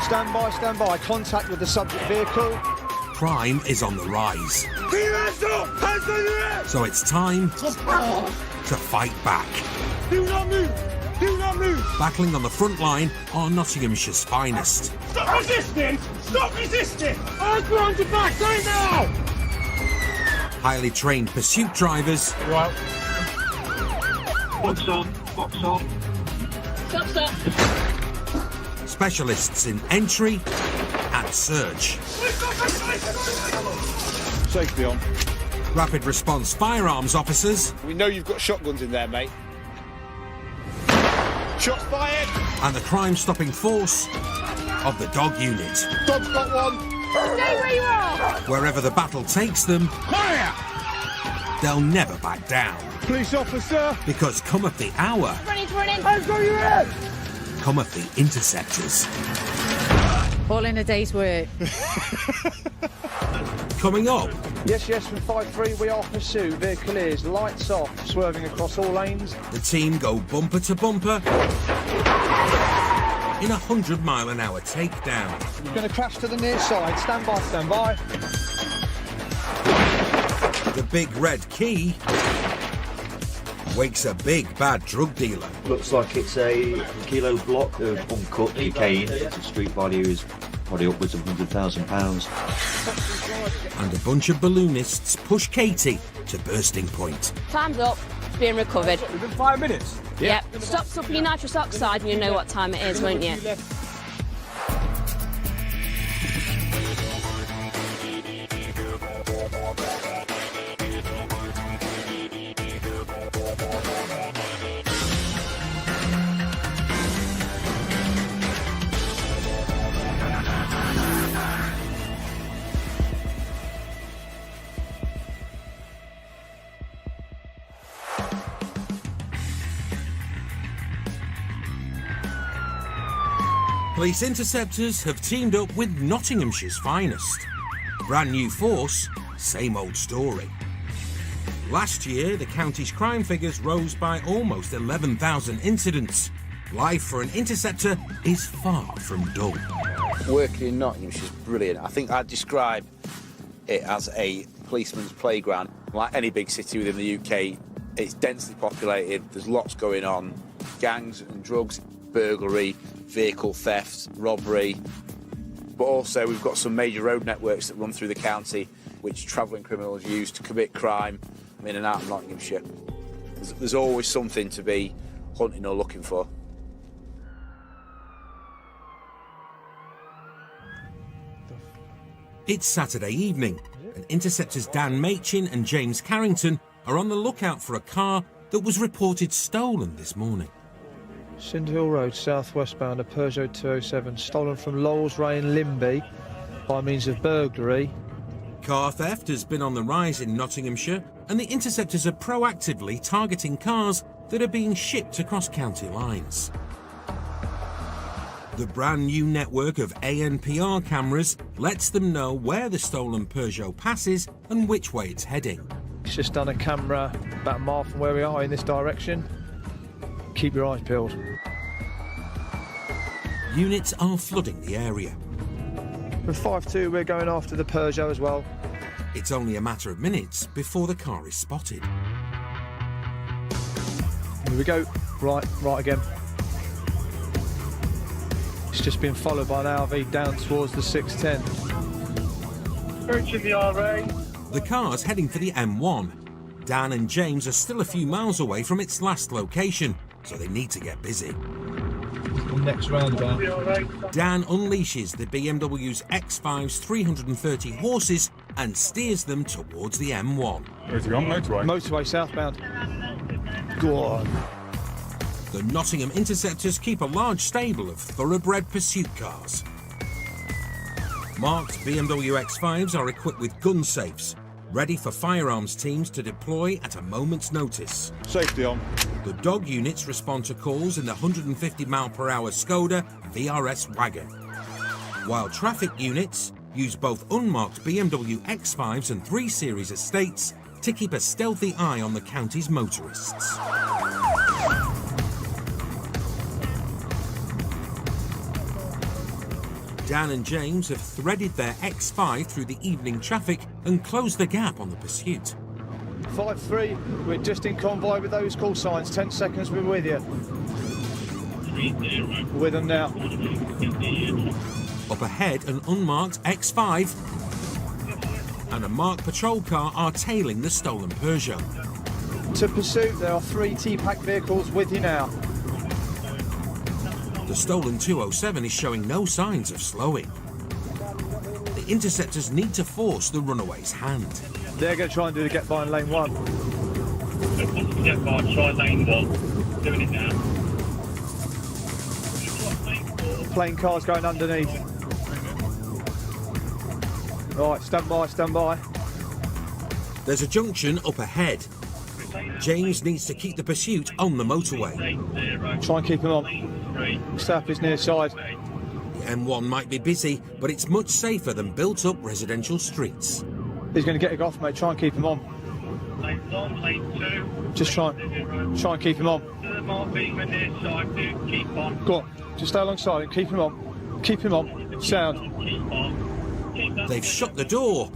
Stand by. Contact with the subject vehicle. Crime is on the rise. Keep your hands up! Hands on your head! So it's time to fight back. Do not move! Do not move! Battling on the front line are Nottinghamshire's finest. Stop resisting! Stop resisting! Arms behind your back, go now! Highly trained pursuit drivers. Right. Box on. Stop. Specialists in entry and search. Safety on. Rapid response firearms officers. We know you've got shotguns in there, mate. Shots fired! And the crime-stopping force of the dog unit. Dog's got one! Stay where you are! Wherever the battle takes them, they'll never back down. Police officer! Because come at the hour, Running. Hands on your head! come at the Interceptors. All in a day's work. Coming up, Yes, from 5-3, we are pursued. Vehicle is lights off, swerving across all lanes. the team go bumper to bumper in a 100-mile-an-hour takedown. We're going to crash to the near side. Stand by. The big red key wakes a big bad drug dealer. Looks like it's a kilo block of uncut cocaine. The street value is probably upwards of £100,000. And a bunch of balloonists push Katie to bursting point. Time's up. It's being recovered. Within 5 minutes? Yep. Stop supping your nitrous oxide and you know what time it is, won't you? Police Interceptors have teamed up with Nottinghamshire's finest. Brand new force, same old story. Last year, the county's crime figures rose by almost 11,000 incidents. Life for an interceptor is far from dull. Working in Nottinghamshire is brilliant. I think I'd describe it as a policeman's playground. Like any big city within the UK, it's densely populated, there's lots going on. Gangs and drugs, burglary, vehicle theft, robbery. But also we've got some major road networks that run through the county which travelling criminals use to commit crime in and out of Nottinghamshire. There's always something to be hunting or looking for. It's Saturday evening, and Interceptors Dan Machin and James Carrington are on the lookout for a car that was reported stolen this morning. Cinderhill Road, southwestbound, a Peugeot 207, stolen from Lowell's Ray in Limby by means of burglary. Car theft has been on the rise in Nottinghamshire, and the Interceptors are proactively targeting cars that are being shipped across county lines. The brand new network of ANPR cameras lets them know where the stolen Peugeot passes and which way it's heading. It's just done a camera about a mile from where we are in this direction. Keep your eyes peeled. Units are flooding the area. With 5-2, we're going after the Peugeot as well. It's only a matter of minutes before the car is spotted. Here we go. Right again. It's just been followed by an RV down towards the 610. Searching the RA. The car's heading for the M1. Dan and James are still a few miles away from its last location, so they need to get busy. The next roundabout. Dan unleashes the BMW's X5's 330 horses and steers them towards the M1. Where's he gone? Motorway? Motorway southbound. Go on. The Nottingham Interceptors keep a large stable of thoroughbred pursuit cars. Marked BMW X5s are equipped with gun safes, ready for firearms teams to deploy at a moment's notice. Safety on. The dog units respond to calls in the 150-mile-per-hour Skoda VRS wagon, while traffic units use both unmarked BMW X5s and 3 Series estates to keep a stealthy eye on the county's motorists. Dan and James have threaded their X5 through the evening traffic and closed the gap on the pursuit. 5-3, we're just in convoy with those call signs. 10 seconds, we're with you. We're with them now. Up ahead, an unmarked X5 and a marked patrol car are tailing the stolen Peugeot. To pursuit, there are 3 T-Pack vehicles with you now. The stolen 207 is showing no signs of slowing. The Interceptors need to force the runaway's hand. They're going to try and do the get by in lane 1. Get by, try lane 1. Doing it now. Plane cars going underneath. Right, stand by, stand by. There's a junction up ahead. James needs to keep the pursuit on the motorway. Try and keep him on. Stay up his near side. The M1 might be busy, but it's much safer than built-up residential streets. He's going to get it off, mate. Try and keep him on. Lane 1, lane 2. Just try and keep him on. Keep on. Go on. Just stay alongside him. Keep him on. Keep him on. Sound. Keep on. They've shut the door,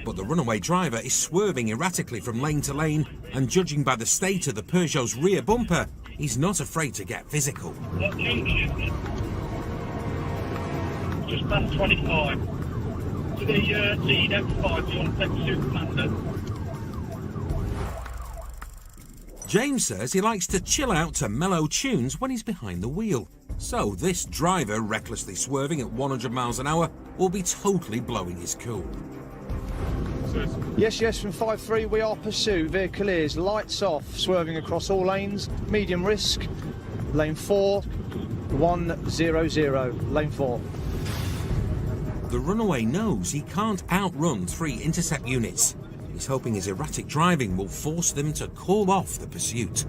but the runaway driver is swerving erratically from lane to lane, and judging by the state of the Peugeot's rear bumper, he's not afraid to get physical. What junction? Just past 25. To the lead M5, do you want to take Super Commander? James says he likes to chill out to mellow tunes when he's behind the wheel. So this driver, recklessly swerving at 100 miles an hour, will be totally blowing his cool. Yes, yes, from 5-3, we are pursuit. Vehicle is lights off, swerving across all lanes. Medium risk. Lane 4, 100. Lane 4. The runaway knows he can't outrun 3 intercept units. He's hoping his erratic driving will force them to call off the pursuit.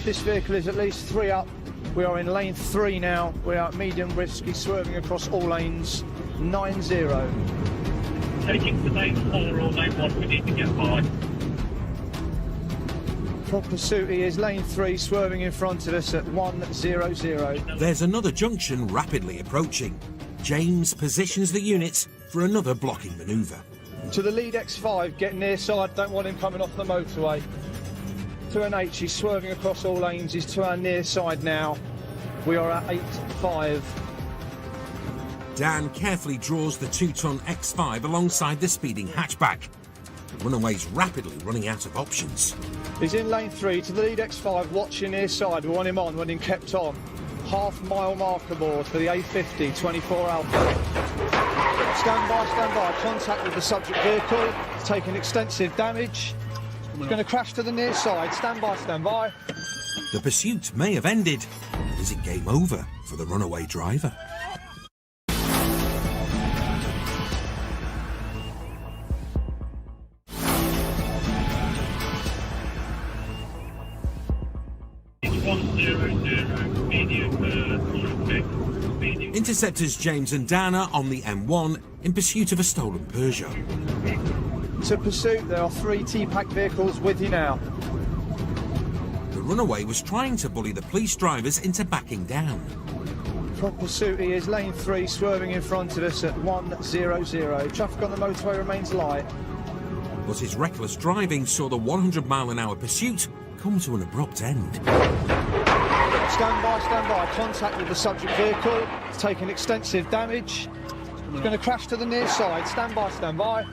This vehicle is at least 3 up. We are in lane 3 now. We are at medium risk. He's swerving across all lanes. 90. Taking to lane 4 or lane 1, we need to get by. For pursuit, he is lane 3, swerving in front of us at 100. There's another junction rapidly approaching. James positions the units for another blocking manoeuvre. To the lead X5, get near side, don't want him coming off the motorway. To an H, he's swerving across all lanes, he's to our near side now. We are at 8-5. Dan carefully draws the 2-ton X5 alongside the speeding hatchback. The runaway's rapidly running out of options. He's in lane 3, to the lead X5, watching near side, we want him on, want him kept on. Half-mile marker board for the A50, 24 Alpha. Stand by, contact with the subject vehicle. It's taken extensive damage. It's going to crash to the near side. Stand by. The pursuit may have ended. Is it game over for the runaway driver? Interceptors James and Dan are on the M1 in pursuit of a stolen Peugeot. To pursuit, there are 3 T-Pack vehicles with you now. The runaway was trying to bully the police drivers into backing down. For pursuit, he is lane 3, swerving in front of us at 100. Traffic on the motorway remains light. But his reckless driving saw the 100-mile-an-hour pursuit come to an abrupt end. Stand by, contact with the subject vehicle. It's taken extensive damage. It's going to crash to the near side. Stand by.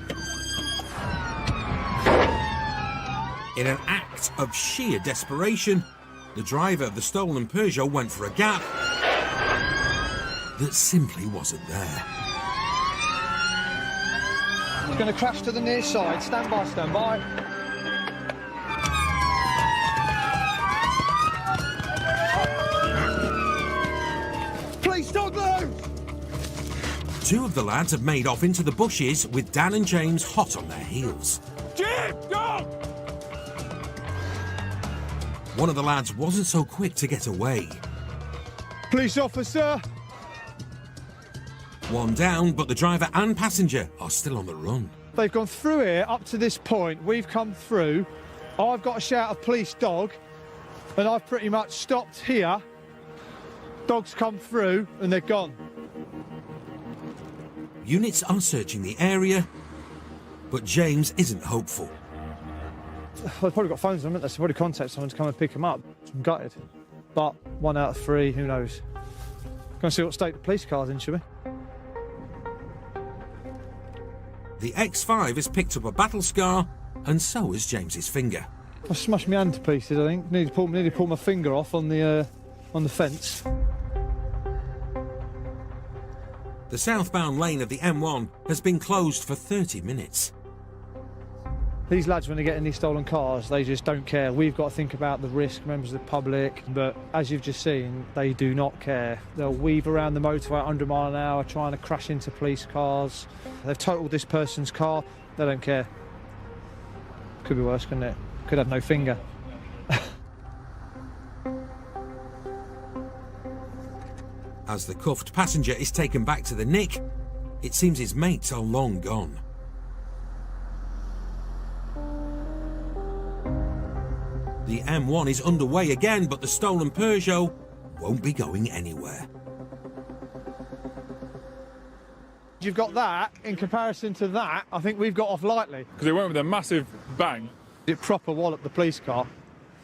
In an act of sheer desperation, the driver of the stolen Peugeot went for a gap that simply wasn't there. It's going to crash to the near side. Stand by. Please don't move! 2 of the lads have made off into the bushes with Dan and James hot on their heels. Jim, go! One of the lads wasn't so quick to get away. Police officer! One down, but the driver and passenger are still on the run. They've gone through here up to this point. We've come through. I've got a shout of police dog, and I've pretty much stopped here. Dogs come through and they're gone. Units are searching the area, but James isn't hopeful. They've probably got phones on them, haven't they? So probably contact someone to come and pick them up. I'm gutted. But 1 out of 3, who knows? Go and see what state the police car's in, shall we? The X5 has picked up a battle scar, and so has James's finger. I smashed my hand to pieces, I think. Nearly pull my finger off on the fence. The southbound lane of the M1 has been closed for 30 minutes. These lads, when they get in these stolen cars, they just don't care. We've got to think about the risk, members of the public, but as you've just seen, they do not care. They'll weave around the motorway at 100 mile an hour, trying to crash into police cars. They've totaled this person's car. They don't care. Could be worse, couldn't it? Could have no finger. As the cuffed passenger is taken back to the nick, it seems his mates are long gone. The M1 is underway again, but the stolen Peugeot won't be going anywhere. You've got that, in comparison to that, I think we've got off lightly. Because it went with a massive bang. It proper walloped the police car.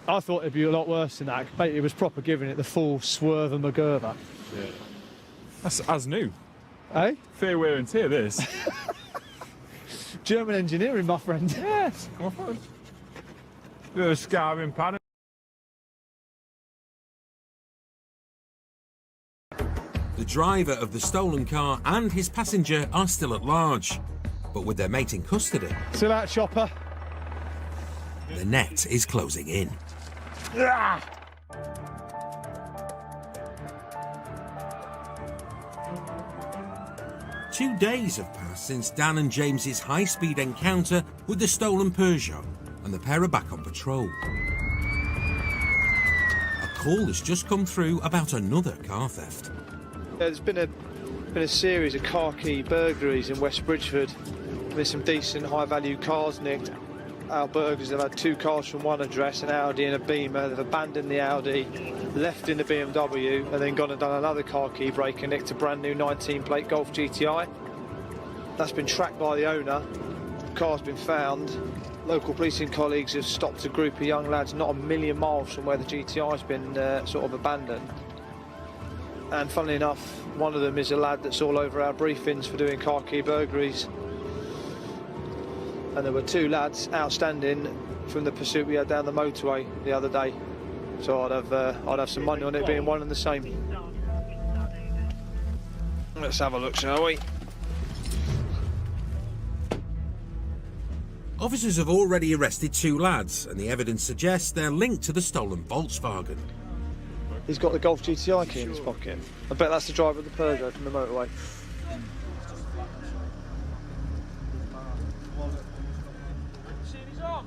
I thought it'd be a lot worse than that. It was proper giving it the full swerve and MacGyver. Yeah. That's as new. Eh? Fair wear and tear, this. German engineering, my friend. Yes, come on. Bit of a scarring pattern. The driver of the stolen car and his passenger are still at large, but with their mate in custody, Still out, chopper. the net is closing in. 2 days have passed since Dan and James's high-speed encounter with the stolen Peugeot, and the pair are back on patrol. A call has just come through about another car theft. There's been a series of car key burglaries in West Bridgeford. There's some decent high-value cars nicked. Our burglars have had 2 cars from one address, an Audi and a Beamer. They've abandoned the Audi, left in the BMW, and then gone and done another car key break and nicked a brand new 19-plate Golf GTI. That's been tracked by the owner. The car's been found. Local policing colleagues have stopped a group of young lads not a million miles from where the GTI's been sort of abandoned. And funnily enough, one of them is a lad that's all over our briefings for doing car key burglaries. And there were 2 lads outstanding from the pursuit we had down the motorway the other day. So I'd have some money on it being one and the same. Let's have a look, shall we? Officers have already arrested 2 lads, and the evidence suggests they're linked to the stolen Volkswagen. He's got the Golf GTI key in his pocket. I bet that's the driver of the Peugeot from the motorway.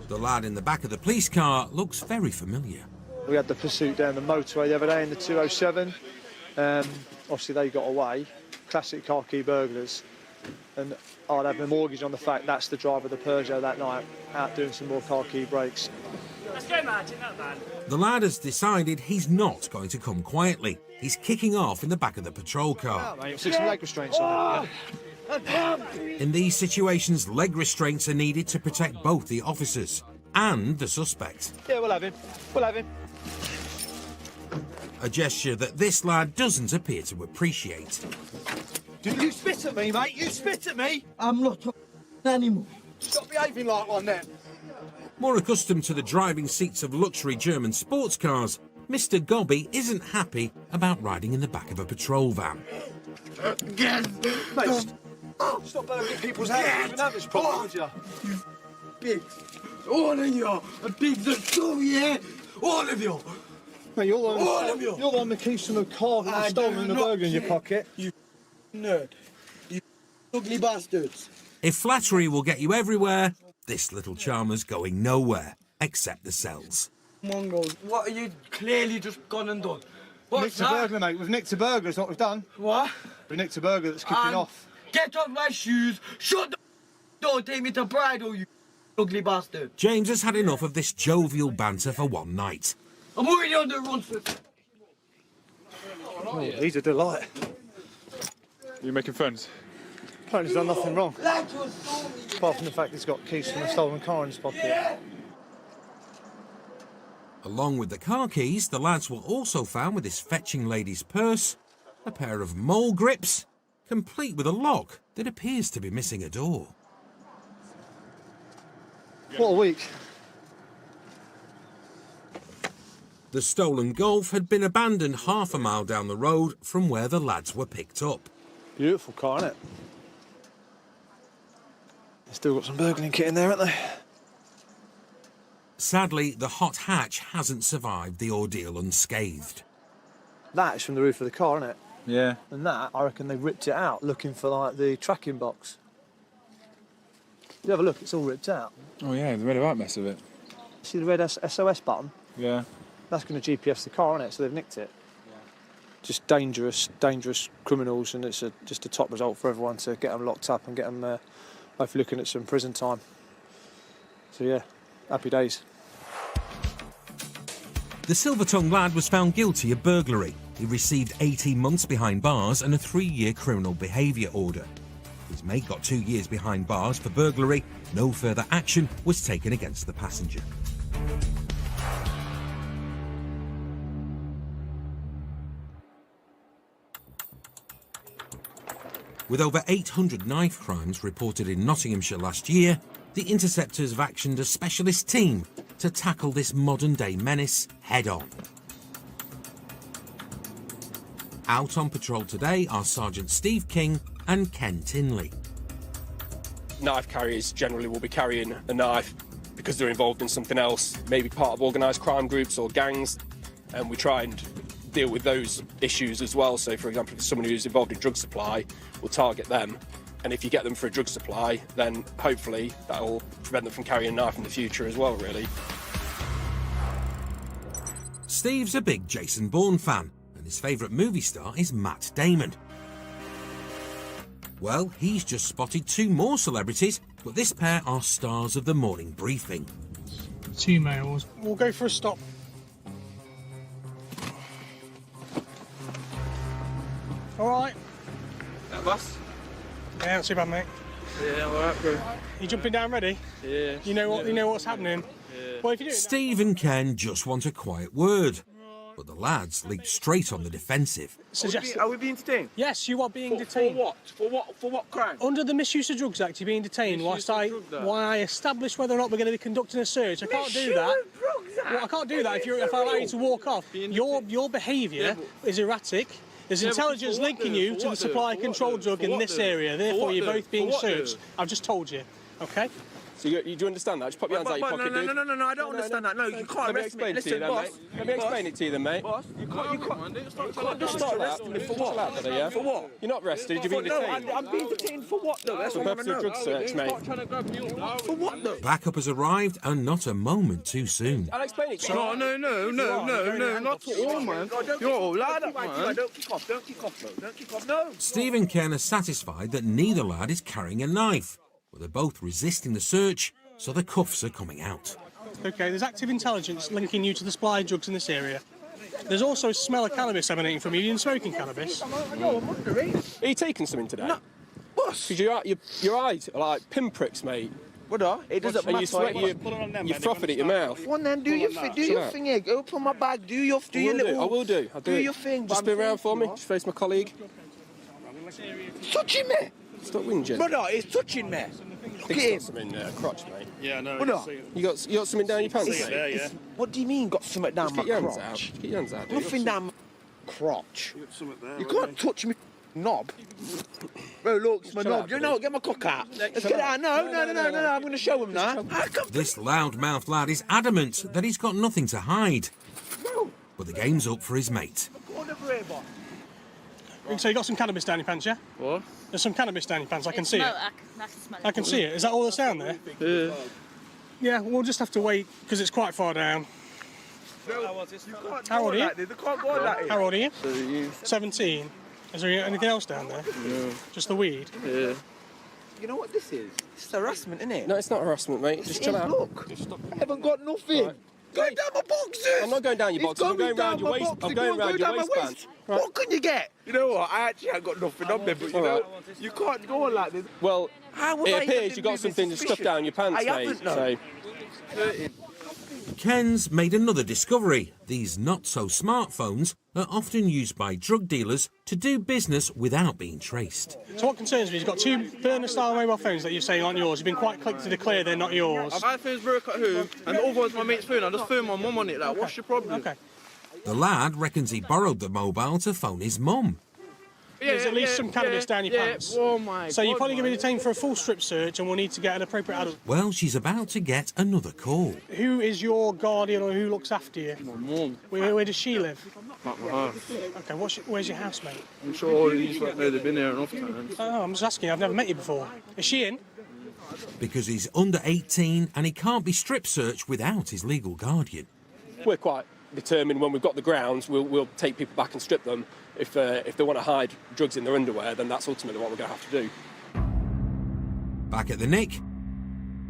The lad in the back of the police car looks very familiar. We had the pursuit down the motorway the other day in the 207. Obviously they got away. Classic car key burglars. And I'd have my mortgage on the fact that's the driver of the Peugeot that night, out doing some more car key breaks. Let's go, Martin, not bad. The lad has decided he's not going to come quietly. He's kicking off in the back of the patrol car. Mate, stick some leg restraints on it. In these situations, leg restraints are needed to protect both the officers and the suspect. Yeah, we'll have him. We'll have him. A gesture that this lad doesn't appear to appreciate. You spit at me, mate. You spit at me. I'm not an animal. Stop behaving like one then. More accustomed to the driving seats of luxury German sports cars, Mr. Gobby isn't happy about riding in the back of a patrol van. Mate, stop burgling people's houses. You wouldn't have this problem, would you? You pigs. All of you. A pigs of two, yeah? All of you. Mate, you're the All of you. You're the one that keeps from the car that was stolen and the burger in your pocket. You nerd. You ugly bastards. If flattery will get you everywhere, this little charmer's going nowhere, except the cells. Mongols, what are you clearly just gone and done? What's Nicked a that? burglar, mate. We've nicked a burglar, is what we've done. What? We nicked a burglar that's kicking And off. Get off my shoes. Shut the don't take me to bridal, you ugly bastard. James has had enough of this jovial banter for one night. I'm already on the run for... Oh, he's a delight. You making friends? Apparently he's done nothing wrong. Apart from the fact he's got keys from a stolen car in his pocket. Along with the car keys, the lads were also found with this fetching lady's purse, a pair of mole grips, complete with a lock that appears to be missing a door. What a week. The stolen Golf had been abandoned half a mile down the road from where the lads were picked up. Beautiful car, isn't it? They've still got some burgling kit in there, haven't they? Sadly, the hot hatch hasn't survived the ordeal unscathed. That is from the roof of the car, isn't it? Yeah. And that, I reckon they ripped it out looking for, like, the tracking box. You have a look, it's all ripped out. Oh yeah, the red right mess of it. See the red SOS button? Yeah. That's going to GPS the car, isn't it? So they've nicked it. Just dangerous criminals, and it's just a top result for everyone to get them locked up and get them hopefully looking at some prison time. So yeah, happy days. The silver-tongued lad was found guilty of burglary. He received 18 months behind bars and a 3-year criminal behaviour order. His mate got 2 years behind bars for burglary. No further action was taken against the passenger. With over 800 knife crimes reported in Nottinghamshire last year, the Interceptors have actioned a specialist team to tackle this modern-day menace head-on. Out on patrol today are Sergeant Steve King and Ken Tinley. Knife carriers generally will be carrying a knife because they're involved in something else, maybe part of organised crime groups or gangs, and we try and deal with those issues as well. So, for example, if someone who's involved in drug supply, we'll target them, and if you get them for a drug supply, then hopefully that will prevent them from carrying a knife in the future as well, really. Steve's a big Jason Bourne fan, and his favourite movie star is Matt Damon. Well, he's just spotted 2 more celebrities, but this pair are stars of the morning briefing. 2 males. We'll go for a stop. All right. That bus? Yeah, not too bad, mate. Yeah, all right, bro. You jumping down ready? Yeah. You know what's happening? Yeah. Well, if you do it Steve and Ken just want a quiet word, but the lads leap straight on the defensive. Are we being detained? Yes, you are being detained. For what? For what crime? Under the Misuse of Drugs Act, you're being detained whilst I establish whether or not we're going to be conducting a search. I can't do that. Well, I can't do that if I allow you to walk off. Your behaviour is erratic. There's intelligence linking you to the supply of controlled drug in this area. Therefore, you're both being searched. I've just told you. Okay? So you do understand that? Just pop your hands out your pocket, dude. No, I don't understand that. No, you can't arrest me. Listen, boss. Let me explain it to you then, mate. Boss, you can't just start arresting me for what? Yeah? For what? You're not arrested, you're being detained. No, I'm being detained for what, though? That's For what I want purpose to of know. drug search, mate. For what, though? Backup has arrived, and not a moment too soon. I'll explain it to you. No, not at all, man. You're all lad up, man. Don't kick off, bro. Don't kick off, no. Steve and Ken are satisfied that neither lad is carrying a knife, but they're both resisting the search, so the cuffs are coming out. Okay, there's active intelligence linking you to the supply of drugs in this area. There's also a smell of cannabis emanating from you. You're smoking cannabis. Are you taking something today? No. Boss. Because your eyes are like pinpricks, mate. What are? It doesn't And matter. you're frothing at your mouth. One then, do your thing here. Go put my bag. Do your little. I will do. I'll do it. your thing. Just spin around for me. Just face my colleague. Touching me, Stop whinging. brother. It's touching me. I Look think at it's him. got something in crotch, mate. Yeah, no. Brother. You got something down your pants, mate? It's- What do you mean? Got something down my Get your hands crotch? out. Just get your hands out, dude. Nothing down my crotch. You can't touch me, knob. Bro, look, it's my Shut knob. up, You know, get my cock out. Let's get out. No. I'm going to show him now. This loud-mouthed lad is adamant that he's got nothing to hide. But the game's up for his mate. So you got some cannabis down your pants, yeah? What? There's some cannabis down your pants. I can see it. I can see it. Is that all that's down there? Yeah. Yeah, we'll just have to wait because it's quite far down. How old are you? How old are you? 17. Is there anything else down there? Yeah. Just the weed? Yeah. You know what this is? It's harassment, isn't it? No, it's not harassment, mate. Just chill out. Look, I haven't got nothing. Right. Going down my boxes! I'm not going down your boxes, I'm going round your waist. I'm going round your waistband. Right. What can you get? You know what? I actually ain't got nothing on me, but you know, you can't go on like this. Well, it appears you've got something stuffed down your pants, mate. So. Ken's made another discovery. These not-so-smartphones are often used by drug dealers to do business without being traced. So what concerns me is you've got two burner-style mobile phones that you're saying aren't yours. You've been quite quick to declare they're not yours. I've had phones broke at home, and the other one's my mate's phone. I just phoned my mum on it. Like, what's your problem? Okay. The lad reckons he borrowed the mobile to phone his mum. There's at least some cannabis down your pants. Oh my so God, you're probably going to be detained for a full strip search, and we'll need to get an appropriate adult. Well, she's about to get another call. Who is your guardian or who looks after you? My mum. Where does she live? At my house. Okay, where's your housemate? I'm sure all these lot know they've been here enough times. Oh, I'm just asking. I've never met you before. Is she in? Because he's under 18 and he can't be strip searched without his legal guardian. We're quite determined when we've got the grounds, we'll take people back and strip them. If they want to hide drugs in their underwear, then that's ultimately what we're going to have to do. Back at the Nick,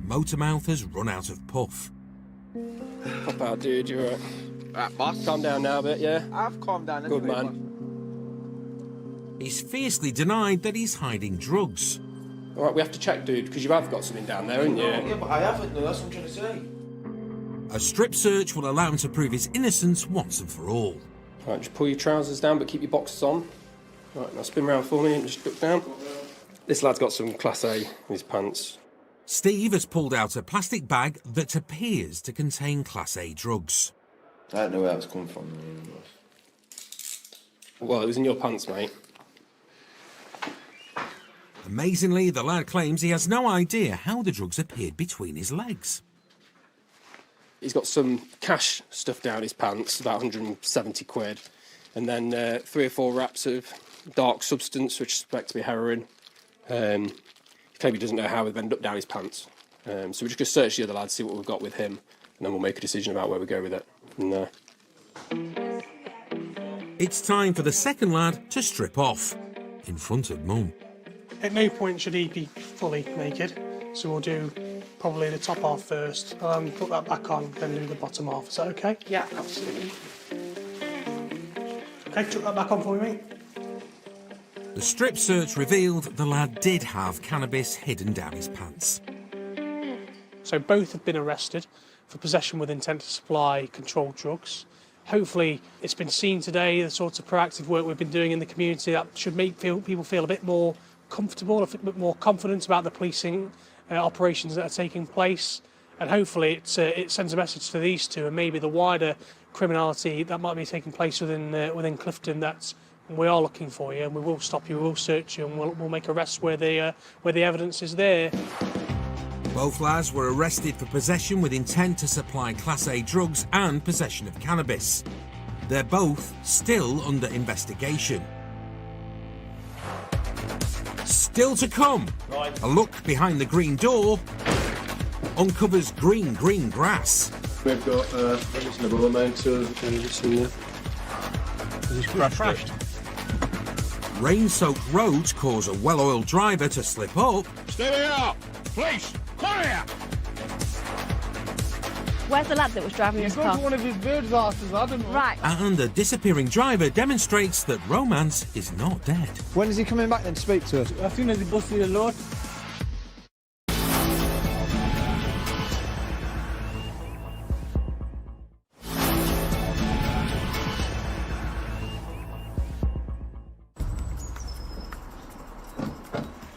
Motormouth has run out of puff. Pop out, dude, you're right. Right, boss. Calm down now a bit, yeah? I've calmed down. Good anyway, man. He's fiercely denied that he's hiding drugs. All right, we have to check, dude, because you have got something down there, haven't you? Yeah, but I haven't, though. That's what I'm trying to say. A strip search will allow him to prove his innocence once and for all. Right, just pull your trousers down, but keep your boxers on. Right, now spin round for me and just duck down. This lad's got some Class A in his pants. Steve has pulled out a plastic bag that appears to contain Class A drugs. I don't know where that was coming from. Well, it was in your pants, mate. Amazingly, the lad claims he has no idea how the drugs appeared between his legs. He's got some cash stuffed down his pants, about 170 quid, and then 3 or 4 wraps of dark substance, which I suspect to be heroin. He clearly doesn't know how they've ended up down his pants. So we're just going to search the other lad, see what we've got with him, and then we'll make a decision about where we go with it. And, It's time for the second lad to strip off, in front of Mum. At no point should he be fully naked, so we'll do probably the top half first. Put that back on, then do the bottom half. Is that okay? Yeah, absolutely. Okay, chuck that back on for me, mate. The strip search revealed the lad did have cannabis hidden down his pants. So both have been arrested for possession with intent to supply controlled drugs. Hopefully it's been seen today, the sorts of proactive work we've been doing in the community that should make people feel a bit more comfortable, a bit more confident about the policing operations that are taking place, and hopefully it sends a message to these two and maybe the wider criminality that might be taking place within Clifton that we are looking for you and we will stop you, we will search you, and we'll make arrests where the evidence is there. Both lads were arrested for possession with intent to supply Class A drugs and possession of cannabis. They're both still under investigation. Still to come, a look behind the green door uncovers green grass. We've got a reasonable amount of cannabis in there. It's crashed. Rain-soaked roads cause a well-oiled driver to slip up. Stay up! Police! Come here! Where's the lad that was driving this car? One of his birds' asses, I don't know. Right. And the disappearing driver demonstrates that romance is not dead. When is he coming back then to speak to us? As soon as he busted the load.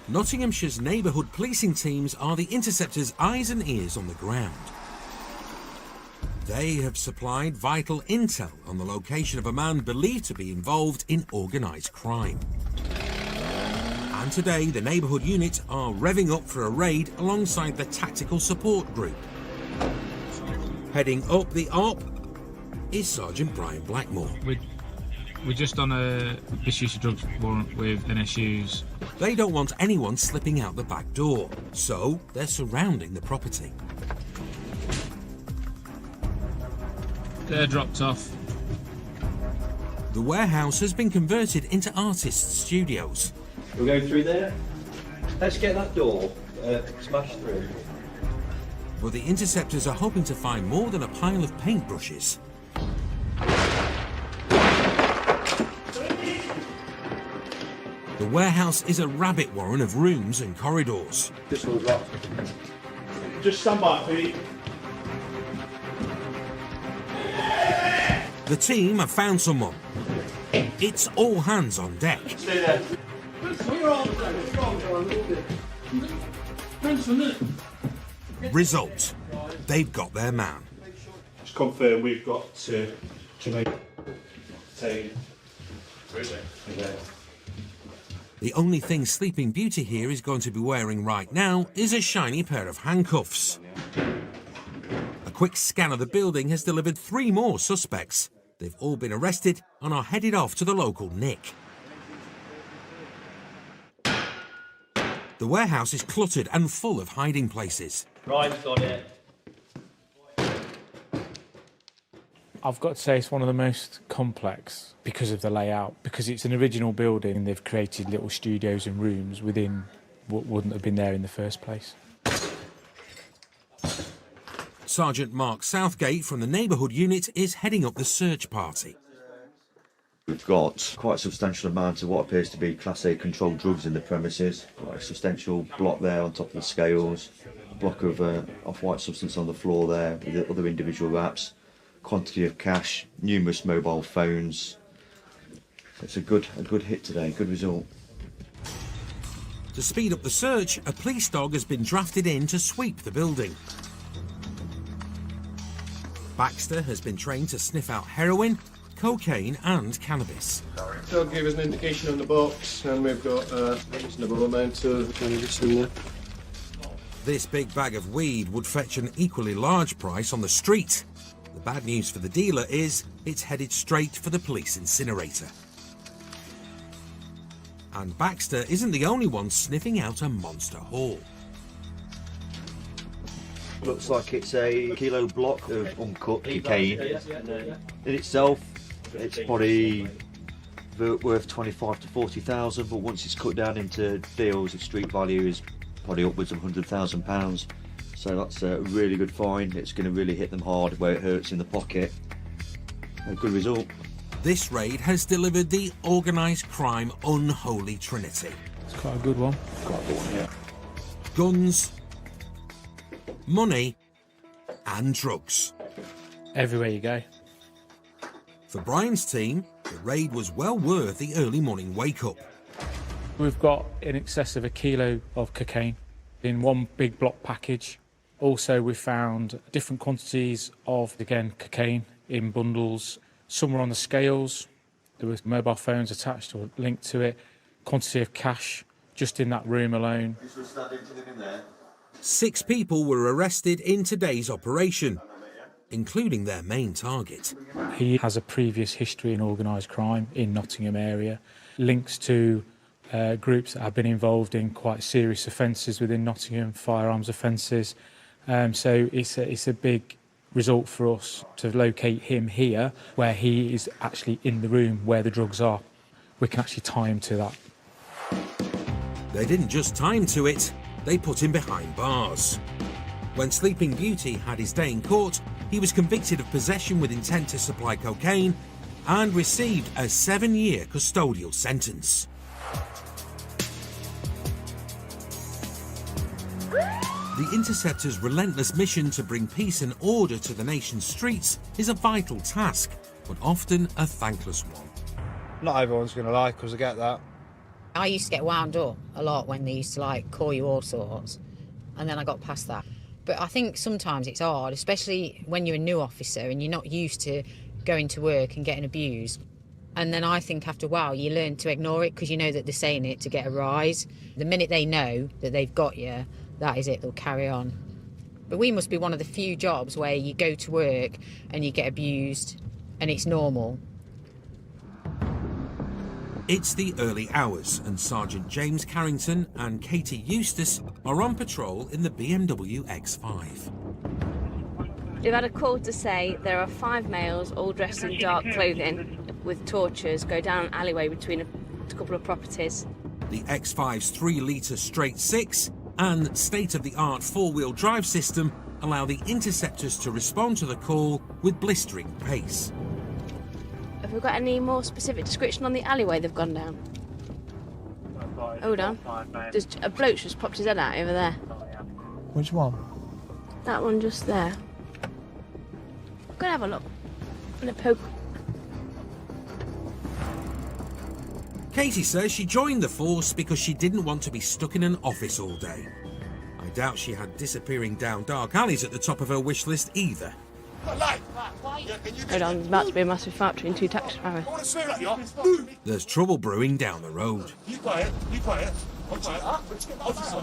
Nottinghamshire's neighbourhood policing teams are the Interceptors' eyes and ears on the ground. They have supplied vital intel on the location of a man believed to be involved in organised crime. And today, the neighbourhood unit are revving up for a raid alongside the tactical support group. Heading up the op is Sergeant Brian Blackmore. We're just on a misuse of drugs warrant with NSUs. They don't want anyone slipping out the back door, so they're surrounding the property. They're dropped off. The warehouse has been converted into artists' studios. We'll go through there. Let's get that door smashed through. but the Interceptors are hoping to find more than a pile of paintbrushes. The warehouse is a rabbit warren of rooms and corridors. This one's locked. Just stand by, Pete. The team have found someone. It's all hands on deck. Stay there. Result, they've got their man. Just confirm we've got to make take. The only thing Sleeping Beauty here is going to be wearing right now is a shiny pair of handcuffs. A quick scan of the building has delivered 3 more suspects. They've all been arrested and are headed off to the local nick. The warehouse is cluttered and full of hiding places. Right, got it. I've got to say it's one of the most complex because of the layout. Because it's an original building and they've created little studios and rooms within what wouldn't have been there in the first place. Sergeant Mark Southgate from the neighbourhood unit is heading up the search party. We've got quite a substantial amount of what appears to be Class A controlled drugs in the premises. Quite a substantial block there on top of the scales. A block of off-white substance on the floor there with the other individual wraps. Quantity of cash, numerous mobile phones. It's a good hit today, good result. To speed up the search, a police dog has been drafted in to sweep the building. Baxter has been trained to sniff out heroin, cocaine and cannabis. They'll give us an indication on the box, and we've got a reasonable amount of cannabis in there. This big bag of weed would fetch an equally large price on the street. The bad news for the dealer is it's headed straight for the police incinerator. And Baxter isn't the only one sniffing out a monster haul. Looks like it's a kilo block of uncut cocaine. In itself, it's probably worth 25 to 40,000, but once it's cut down into deals, its street value is probably upwards of £100,000. So that's a really good find. It's going to really hit them hard where it hurts in the pocket. A good result. This raid has delivered the organised crime unholy trinity. It's quite a good one. Quite a good one, yeah. Guns, money and drugs. Everywhere you go. For Brian's team, the raid was well worth the early morning wake-up. We've got in excess of 1 kilo of cocaine in one big block package. Also, we found different quantities of, again, cocaine in bundles. Some were on the scales. There were mobile phones attached or linked to it. Quantity of cash just in that room alone. 6 people were arrested in today's operation, including their main target. He has a previous history in organised crime in Nottingham area, links to groups that have been involved in quite serious offences within Nottingham, firearms offences. So it's a big result for us to locate him here, where he is actually in the room where the drugs are. We can actually tie him to that. They didn't just tie him to it, they put him behind bars. When Sleeping Beauty had his day in court, he was convicted of possession with intent to supply cocaine and received a 7-year custodial sentence. The Interceptors' relentless mission to bring peace and order to the nation's streets is a vital task, but often a thankless one. Not everyone's going to like us, I get that. I used to get wound up a lot when they used to call you all sorts, and then I got past that. But I think sometimes it's hard, especially when you're a new officer and you're not used to going to work and getting abused. And then I think after a while you learn to ignore it because you know that they're saying it to get a rise. The minute they know that they've got you, that is it, they'll carry on. But we must be one of the few jobs where you go to work and you get abused and it's normal. It's the early hours and Sergeant James Carrington and Katie Eustace are on patrol in the BMW X5. We've had a call to say there are 5 males all dressed in dark clothing with torches go down an alleyway between a couple of properties. The X5's 3-litre straight 6 and state-of-the-art 4-wheel drive system allow the Interceptors to respond to the call with blistering pace. Have we got any more specific description on the alleyway they've gone down? Hold on. There's a bloke's just popped his head out over there. Which one? That one just there. Go and have a look. And a poke. Katie says she joined the force because she didn't want to be stuck in an office all day. I doubt she had disappearing down dark alleys at the top of her wish list either. Hold on, there's about to be a massive fight between two taxi drivers. There's trouble brewing down the road.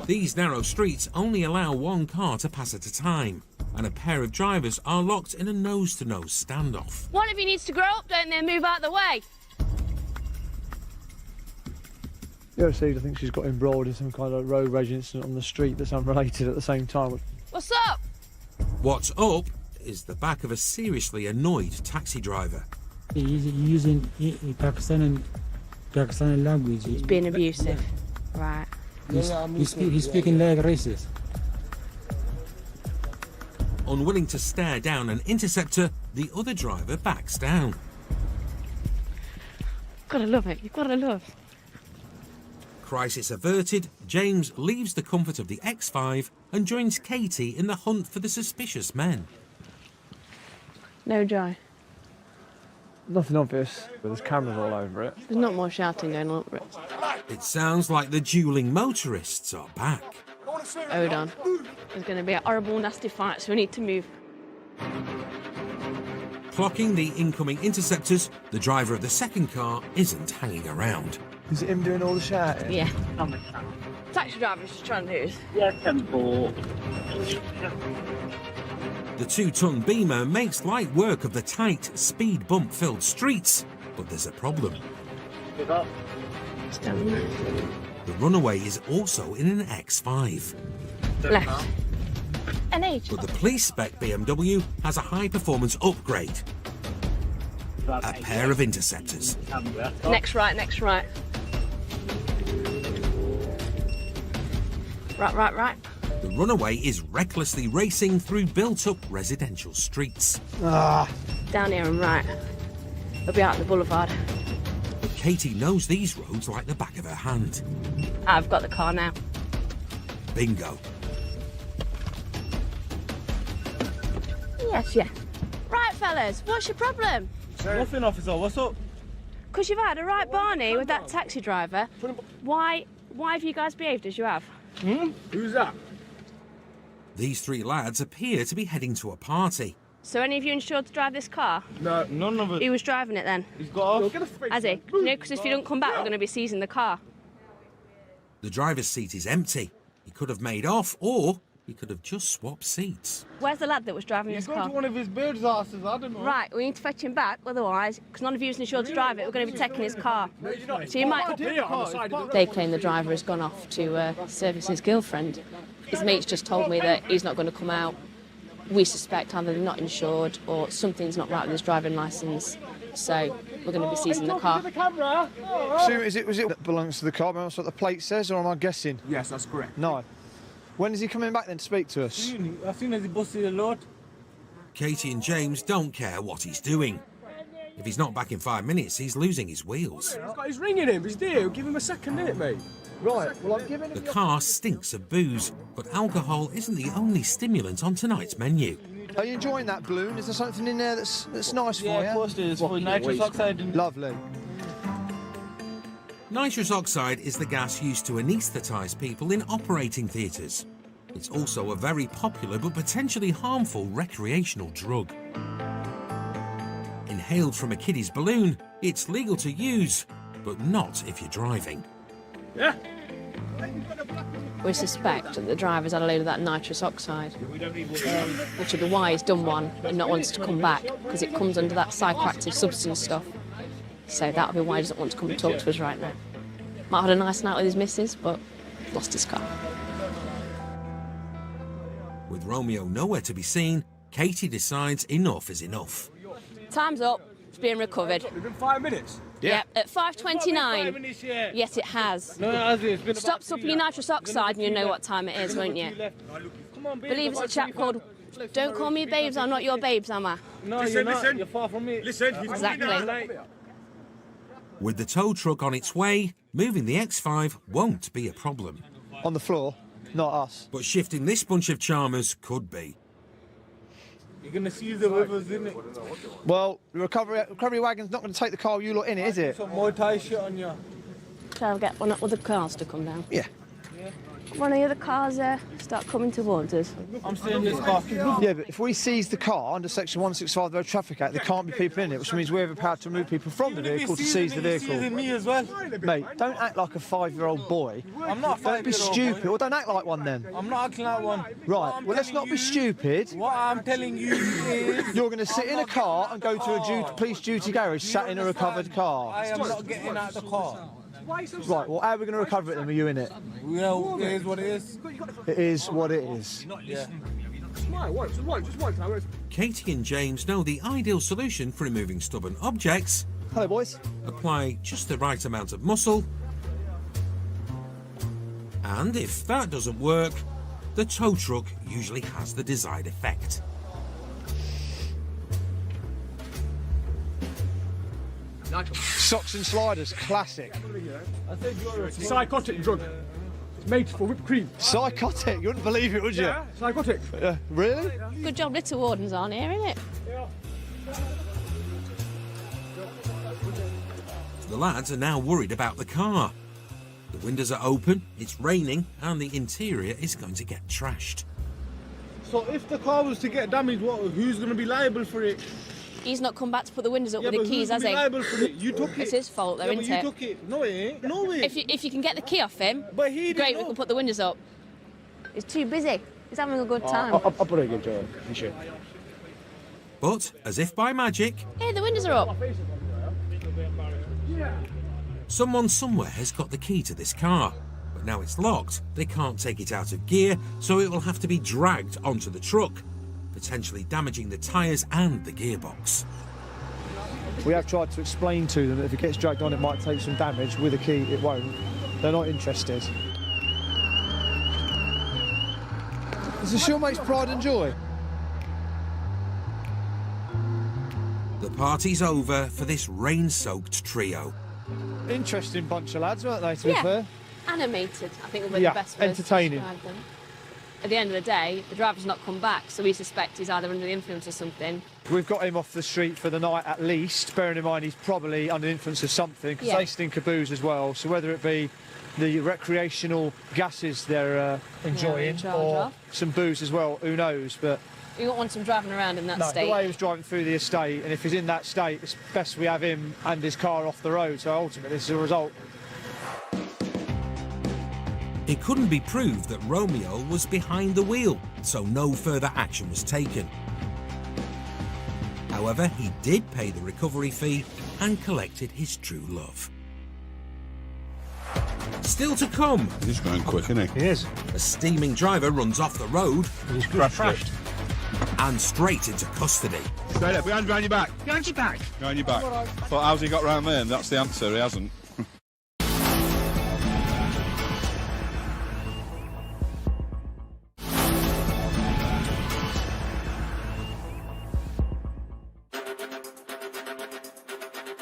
These narrow streets only allow one car to pass at a time, and a pair of drivers are locked in a nose-to-nose standoff. One of you needs to grow up, don't they, and move out of the way. The OC, I think she's got embroiled in some kind of road rage incident on the street that's unrelated at the same time. What's up? What's up is the back of a seriously annoyed taxi driver. He's using Pakistani language. He's being abusive. Right. He's speaking like racist. Unwilling to stare down an interceptor, the other driver backs down. Gotta love it. You've gotta love. Crisis averted, James leaves the comfort of the X5 and joins Katie in the hunt for the suspicious men. No joy. Nothing obvious, but there's cameras all over it. There's not more shouting going on. It sounds like the dueling motorists are back. Hold on. There's going to be a horrible, nasty fight, so we need to move. Clocking the incoming interceptors, the driver of the second car isn't hanging around. Is it him doing all the shouting? Yeah. Taxi driver's just trying to do this. The 2-ton Beamer makes light work of the tight, speed bump-filled streets, but there's a problem. It's down there. The runaway is also in an X5. Left. An H. But the police-spec BMW has a high-performance upgrade. A pair of interceptors. Next right, next right. Right. The runaway is recklessly racing through built-up residential streets. Down here and right. We'll be out on the boulevard. But Katie knows these roads like the back of her hand. I've got the car now. Bingo. Yes, yeah. Right, fellas, what's your problem? Nothing, officer. What's up? Because you've had a right Barney with that taxi driver. Why have you guys behaved as you have? Who's that? These three lads appear to be heading to a party. So any of you insured to drive this car? No, none of it. Who was driving it then? He's got off. Has he? You know, because if you don't come back, we're going to be seizing the car. The driver's seat is empty. He could have made off, or he could have just swapped seats. Where's the lad that was driving He's this gone car? to one of his bird's asses, I don't know. Right, we need to fetch him back, otherwise, because none of you is insured to drive it, we're going to be taking his car. So you might... They claim the driver has gone off to service his girlfriend. His mate's just told me that he's not going to come out. We suspect either they're not insured or something's not right with his driving licence. So we're going to be seizing the car. So was it that belongs to the car? That's what the plate says, or am I guessing? Yes, that's correct. No. When is he coming back then to speak to us? As soon as he busted the load. Katie and James don't care what he's doing. If he's not back in 5 minutes, he's losing his wheels. He's got his ring in him. He's there. Give him a second minute, mate. Right, well, I'm giving The car stinks of booze, but alcohol isn't the only stimulant on tonight's menu. Are you enjoying that balloon? Is there something in there that's nice for you? Yeah, of course it is. For nitrous oxide. Lovely. Nitrous oxide is the gas used to anaesthetise people in operating theatres. It's also a very popular but potentially harmful recreational drug. Inhaled from a kiddie's balloon, it's legal to use, but not if you're driving. Yeah. We suspect that the driver's had a load of that nitrous oxide, which would be why he's done one and not wants to come back, because it comes under that psychoactive substance stuff. So that'll be why he doesn't want to come and talk to us right now. Might have had a nice night with his missus, but lost his car. With Romeo nowhere to be seen, Katie decides enough is enough. Time's up. It's being recovered. It's been 5 minutes. Yeah, at 5:29. 5 minutes yet. Yes, it has. No, it hasn't. It's been Stop about supping your nitrous oxide and you'll know what time it is, won't you? Come on, babe. Believe it's a chap called Don't call me babes, I'm not your babes, am I? No, you're not. You're far from me. Listen, Exactly. With the tow truck on its way, moving the X5 won't be a problem. On the floor, not us. But shifting this bunch of charmers could be. You're going to see the rivers, isn't it? Well, the recovery wagon's not going to take the car with you lot in it, is it? Some more tie shit on you. Shall I get one of the cars to come down? Yeah. One of the other cars start coming towards us. I'm still in this car. Yeah, but if we seize the car under Section 165 of the Road Traffic Act, there can't be people in it, which means we have the power to remove people from the vehicle to seize the vehicle. Me as well. Mate, don't act like a 5-year-old boy. I'm not a 5-year-old Don't be stupid. boy. Well, don't act like one then. I'm not acting like one. Right, well, let's not be stupid. What I'm telling you is... You're going to sit in a car and go to a police duty garage sat in a recovered car. I am not getting out of the car. Right, well, how are we going to recover it then? Are you in it? Well, it is what it is. It is what it is. Yeah. Katie and James know the ideal solution for removing stubborn objects. Hello, boys. Apply just the right amount of muscle. And if that doesn't work, the tow truck usually has the desired effect. Socks and sliders, classic. It's a psychotic drug. It's made for whipped cream. Psychotic? You wouldn't believe it, would you? Yeah, psychotic. Really? Good job litter wardens aren't here, innit? The lads are now worried about the car. The windows are open, it's raining, and the interior is going to get trashed. So if the car was to get damaged, who's going to be liable for it? He's not come back to put the windows up Yeah, with but the keys, who's has gonna be he? liable for it? You took it. It's his fault, though, Yeah, but isn't you it? took it. No, it ain't. No way. If you can get the key off him, But he great, didn't we know. can put the windows up. He's too busy. He's having a good time. I'll put it again, Joe. But, as if by magic, Hey, the windows are up. someone somewhere has got the key to this car. But now it's locked, they can't take it out of gear, so it will have to be dragged onto the truck, potentially damaging the tyres and the gearbox. We have tried to explain to them that if it gets dragged on, it might take some damage. With a key, it won't. They're not interested. Is this your mate's pride and joy? The party's over for this rain-soaked trio. Interesting bunch of lads, weren't they, to be Yeah. fair? Animated, I think would be Yeah, the best word entertaining. to describe them. At the end of the day, the driver's not come back, so we suspect he's either under the influence or something. We've got him off the street for the night at least, bearing in mind he's probably under the influence of something, because Yeah. they stink of booze as well. So whether it be the recreational gases they're enjoying in charge or of. some booze as well, who knows? But We don't want him driving around in that no, state. the way he was driving through the estate, and if he's in that state, it's best we have him and his car off the road. So ultimately, this is a result. It couldn't be proved that Romeo was behind the wheel, so no further action was taken. However, he did pay the recovery fee and collected his true love. Still to come. He's going quick, isn't he? He is. A steaming driver runs off the road He's crashed. and straight into custody. Straight up, behind your back. Behind your back. Behind your back. But how's he got round there? And that's the answer, he hasn't.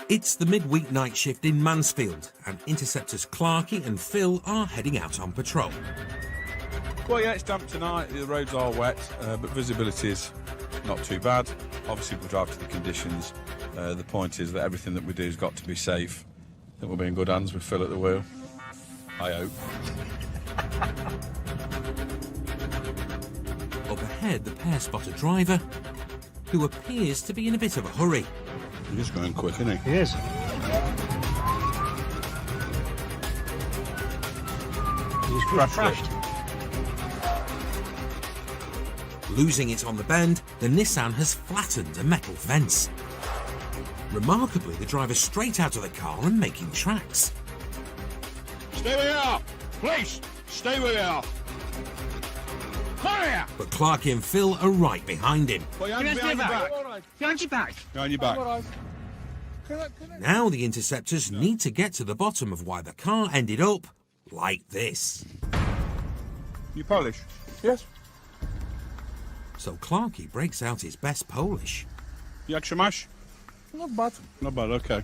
It's the midweek night shift in Mansfield, and Interceptors Clarkey and Phil are heading out on patrol. Well, yeah, it's damp tonight. The roads are wet, but visibility is not too bad. Obviously, we'll drive to the conditions. The point is that everything that we do has got to be safe. I think we'll be in good hands with Phil at the wheel. I hope. Up ahead, the pair spot a driver who appears to be in a bit of a hurry. He's going quick, isn't he? He is. He's crashed. Losing it on the bend, the Nissan has flattened a metal fence. Remarkably, the driver's straight out of the car and making tracks. Stay where you are! Please, stay where you are! Hurry up. But Clarkey and Phil are right behind him. Put your hands behind your back. Behind your back. Behind your back. Now the Interceptors need to get to the bottom of why the car ended up like this. You Polish? Yes. so Clarkey breaks out his best Polish. You extra mash? Not bad. Not bad, okay.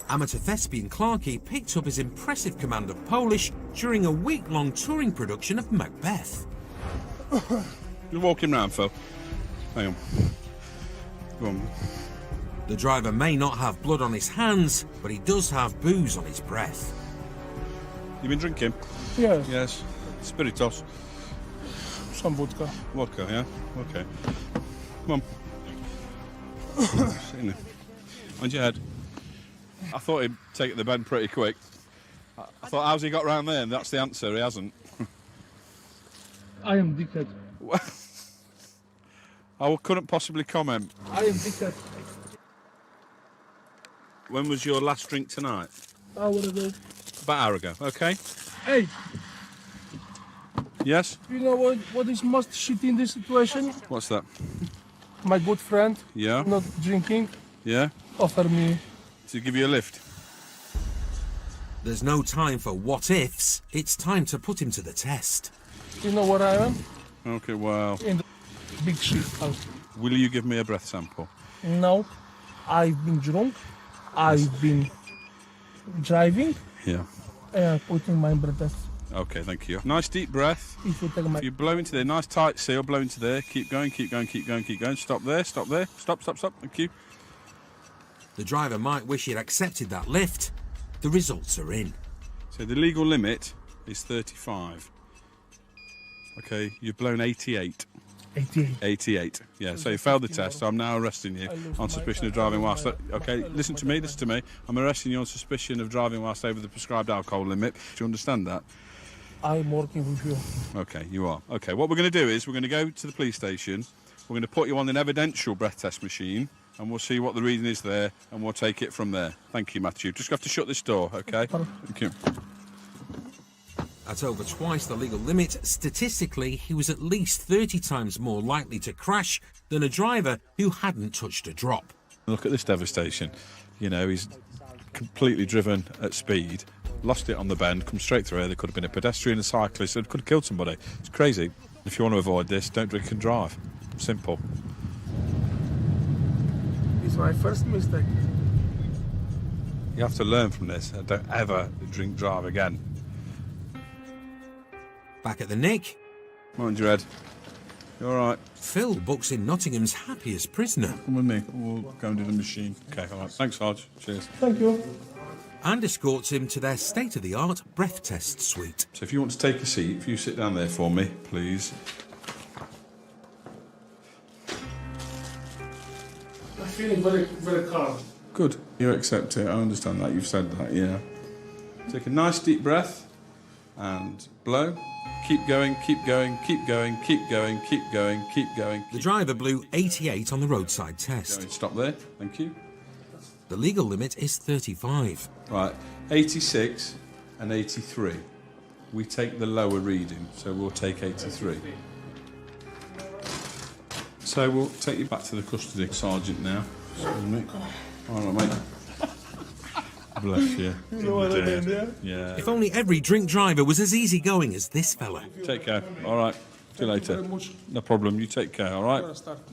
Amateur thespian Clarkey picked up his impressive command of Polish during a week-long touring production of Macbeth. Just walk him round, Phil. Hang on. Go on. The driver may not have blood on his hands, but he does have booze on his breath. You been drinking? Yes. Yes. Spiritos. Some vodka. Vodka, yeah? Okay. Come on. Sit in there. On your head. I thought he'd take it the bend pretty quick. I thought, how's he got round there? And that's the answer, he hasn't. I am dickhead. I couldn't possibly comment. I am dickhead. When was your last drink tonight? Hour ago. About an hour ago, okay? Hey, Yes? you know what is most shit in this situation? What's that? My good friend, Yeah? not drinking, Yeah? offer me. To give you a lift? There's no time for what-ifs. It's time to put him to the test. You know where I am? Okay, well... In the big shit house. Will you give me a breath sample? No, I've been drunk. I've been driving Yeah. and putting my breath. Okay, thank you. Nice deep breath. If you take my... If you blow into there, nice tight seal, blow into there. Keep going, keep going, keep going, keep going. Stop there, stop there. Stop, stop, stop. Thank you. The driver might wish he'd accepted that lift. The results are in. So the legal limit is 35. Okay, you've blown 88. 88. 88. Yeah, so you failed the test, so I'm now arresting you on suspicion of driving whilst... Okay, listen to me, listen to me. I'm arresting you on suspicion of driving whilst over the prescribed alcohol limit. Do you understand that? I'm working with you. Okay, you are. Okay, what we're going to do is we're going to go to the police station. We're going to put you on an evidential breath test machine, and we'll see what the reading is there, and we'll take it from there. Thank you, Matthew. Just have to shut this door, okay? Thank you. At over twice the legal limit, statistically, he was at least 30 times more likely to crash than a driver who hadn't touched a drop. Look at this devastation. You know, he's completely driven at speed, lost it on the bend, come straight through here. There could have been a pedestrian, a cyclist, it could have killed somebody. It's crazy. If you want to avoid this, don't drink and drive. Simple. It's my first mistake. You have to learn from this. Don't ever drink drive again. Back at the Nick. Mind your head. You all right? Phil books in Nottingham's happiest prisoner. Come with me. We'll go and do the machine. Okay, all right. Thanks, Hodge. Cheers. Thank you. And escorts him to their state-of-the-art breath test suite. So if you want to take a seat, if you sit down there for me, please. I'm feeling very, very calm. Good. You accept it. I understand that. You've said that, yeah. Take a nice deep breath and blow. Keep going, keep going, keep going, keep going, keep going, keep going. The driver blew 88 on the roadside test. Stop there. Thank you. The legal limit is 35. Right. 86 and 83. We take the lower reading, so we'll take 83. So we'll take you back to the custody sergeant now. Excuse me. All right, mate. Bless you. You know what I mean, yeah? Yeah. If only every drink driver was as easygoing as this fella. Take care. All right. See you later. No problem. You take care. All right.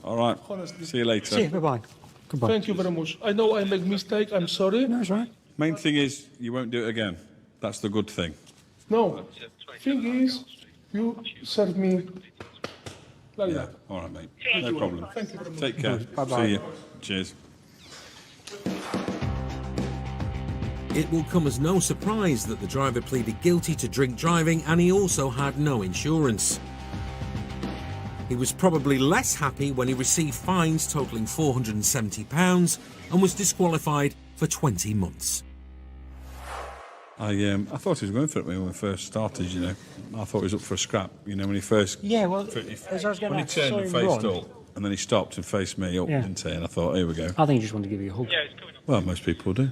All right. Honestly. See you later. See you, bye-bye. Goodbye. Thank you very much. I know I make mistake. I'm sorry. No, it's right. Main thing is you won't do it again. That's the good thing. No. Thing is, you serve me like Yeah. that. All right, mate. Thank No you. problem. Thank you very much. Take care. Bye-bye. See you. Cheers. It will come as no surprise that the driver pleaded guilty to drink driving and he also had no insurance. He was probably less happy when he received fines totalling £470 and was disqualified for 20 months. I thought he was going for it when we first started, you know. I thought he was up for a scrap, you know, when he first... Yeah, well, when as I was going he to turned and saw him faced run. up, and then he stopped and faced me up, Yeah. didn't he? And I thought, here we go. I think he just wanted to give you a hug. Well, most people do.